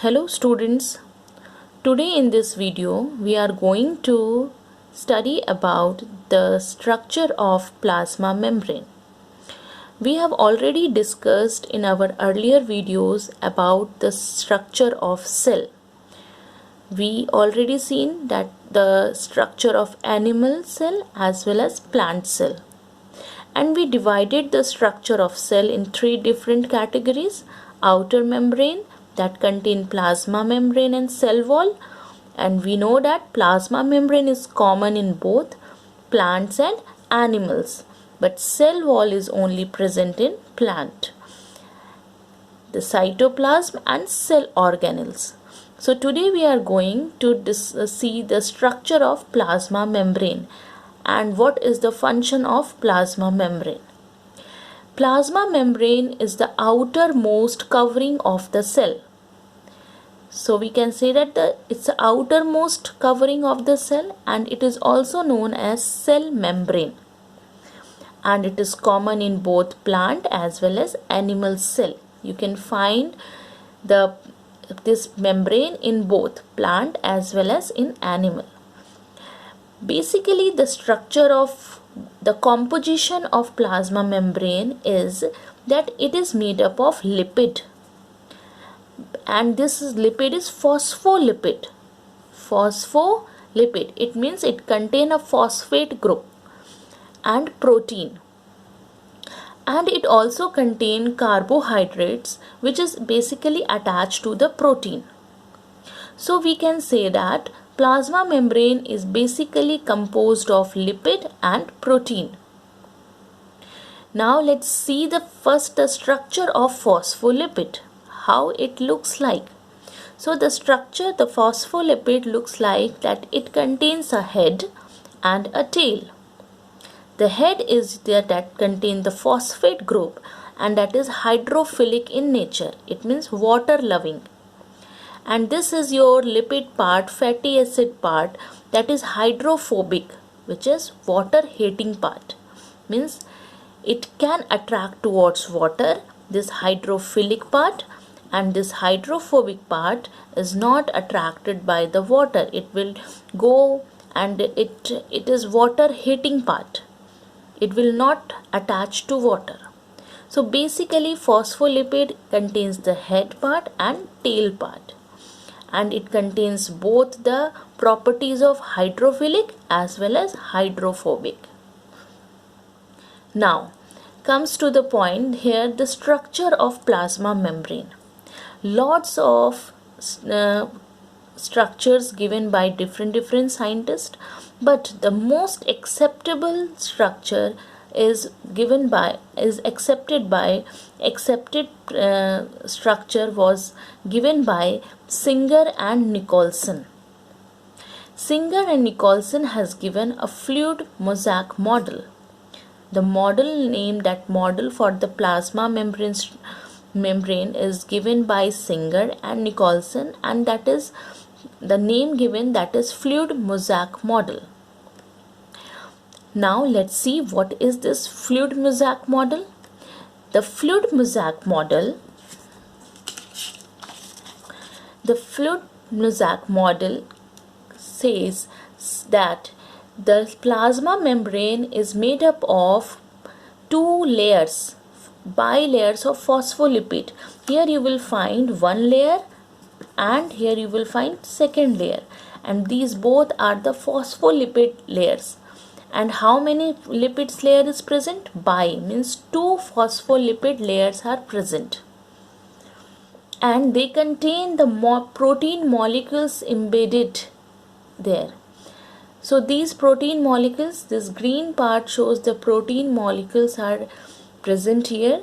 Hello students, today in this video we are going to study about the structure of plasma membrane. We have already discussed in our earlier videos about the structure of cell. We already seen that the structure of animal cell as well as plant cell. And we divided the structure of cell in three different categories: outer membrane that contain plasma membrane and cell wall, and we know that plasma membrane is common in both plants and animals, but cell wall is only present in plant, the cytoplasm and cell organelles. So today we are going to see the structure of plasma membrane and what is the function of plasma membrane. Plasma membrane is the outermost covering of the cell. So we can say that it's the outermost covering of the cell, and it is also known as cell membrane. And it is common in both plant as well as animal cell. You can find this membrane in both plant as well as in animal. Basically, the structure of the composition of plasma membrane is that it is made up of lipid, and this lipid is phospholipid. Phospholipid, it means it contains a phosphate group and protein, and it also contains carbohydrates which is basically attached to the protein. So we can say that plasma membrane is basically composed of lipid and protein. Now let's see the structure of phospholipid, how it looks like. So the structure, the phospholipid looks like that it contains a head and a tail. The head is there that contains the phosphate group, and that is hydrophilic in nature. It means water loving. And this is your lipid part, fatty acid part, that is hydrophobic, which is water hating part. Means it can attract towards water, this hydrophilic part, and this hydrophobic part is not attracted by the water. It will go, and it is water hating part. It will not attach to water. So basically phospholipid contains the head part and tail part, and it contains both the properties of hydrophilic as well as hydrophobic. Now comes to the point here, the structure of plasma membrane. Lots of structures given by different scientists, but the most acceptable structure structure was given by Singer and Nicholson. Singer and Nicholson has given a fluid mosaic model. The model name, that model for the plasma membrane is given by Singer and Nicholson, and that is the name given, that is fluid mosaic model. Now let's see what is this fluid mosaic model. The fluid mosaic model says that the plasma membrane is made up of two layers, bilayers of phospholipid. Here you will find one layer, and here you will find second layer, and these both are the phospholipid layers. And how many lipids layer is present? Bi, means two phospholipid layers are present, and they contain the protein molecules embedded there. So these protein molecules, this green part shows the protein molecules are present here,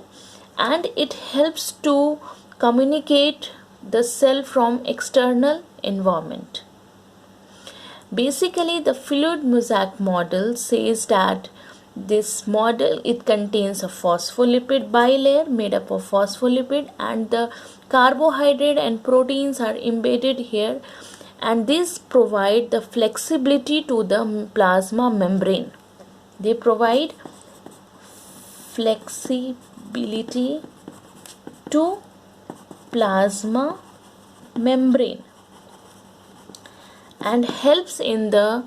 and it helps to communicate the cell from external environment. Basically, the fluid mosaic model says that this model, it contains a phospholipid bilayer made up of phospholipid, and the carbohydrate and proteins are embedded here, and these provide the flexibility to the plasma membrane. They provide flexibility to plasma membrane and helps in the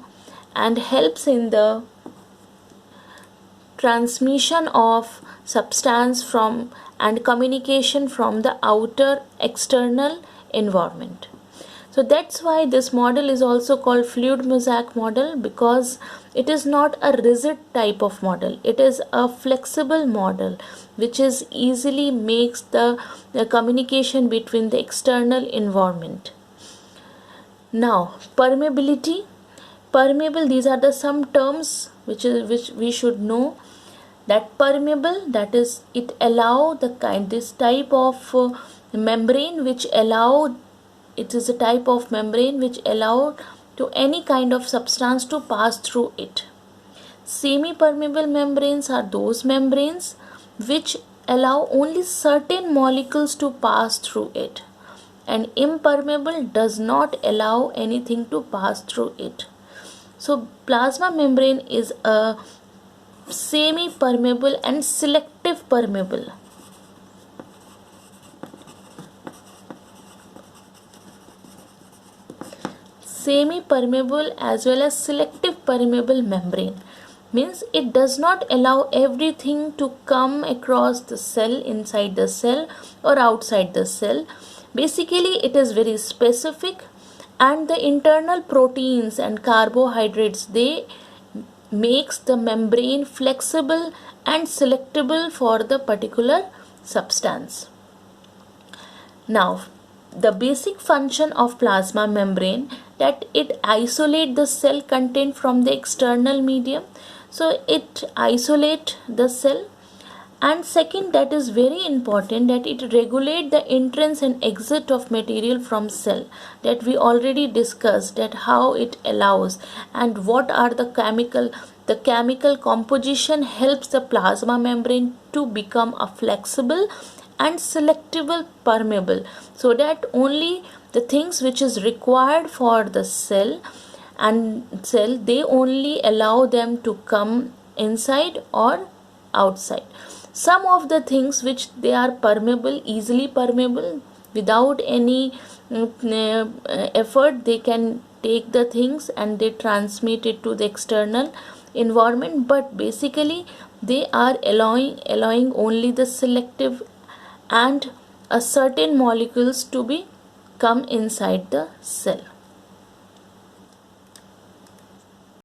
transmission of substance from and communication from the outer external environment. So that's why this model is also called fluid mosaic model, because it is not a rigid type of model. It is a flexible model which is easily makes the communication between the external environment. Now, permeability. Permeable, these are the some terms which we should know. That permeable, that is, it allow this type of membrane which allow, it is a type of membrane which allow to any kind of substance to pass through it. Semi-permeable membranes are those membranes which allow only certain molecules to pass through it, and impermeable does not allow anything to pass through it. So plasma membrane is a semi-permeable and selective permeable. Semi-permeable as well as selective permeable membrane means it does not allow everything to come across the cell, inside the cell or outside the cell. Basically it is very specific, and the internal proteins and carbohydrates, they makes the membrane flexible and selectable for the particular substance. Now, the basic function of plasma membrane, that it isolate the cell content from the external medium. So it isolate the cell, and second, that is very important, that it regulate the entrance and exit of material from cell, that we already discussed, that how it allows and what are the chemical composition helps the plasma membrane to become a flexible and selectable permeable, so that only the things which is required for the cell they only allow them to come inside or outside. Some of the things which they are permeable, easily permeable, without any effort they can take the things and they transmit it to the external environment, but basically they are allowing only the selective and a certain molecules to be come inside the cell.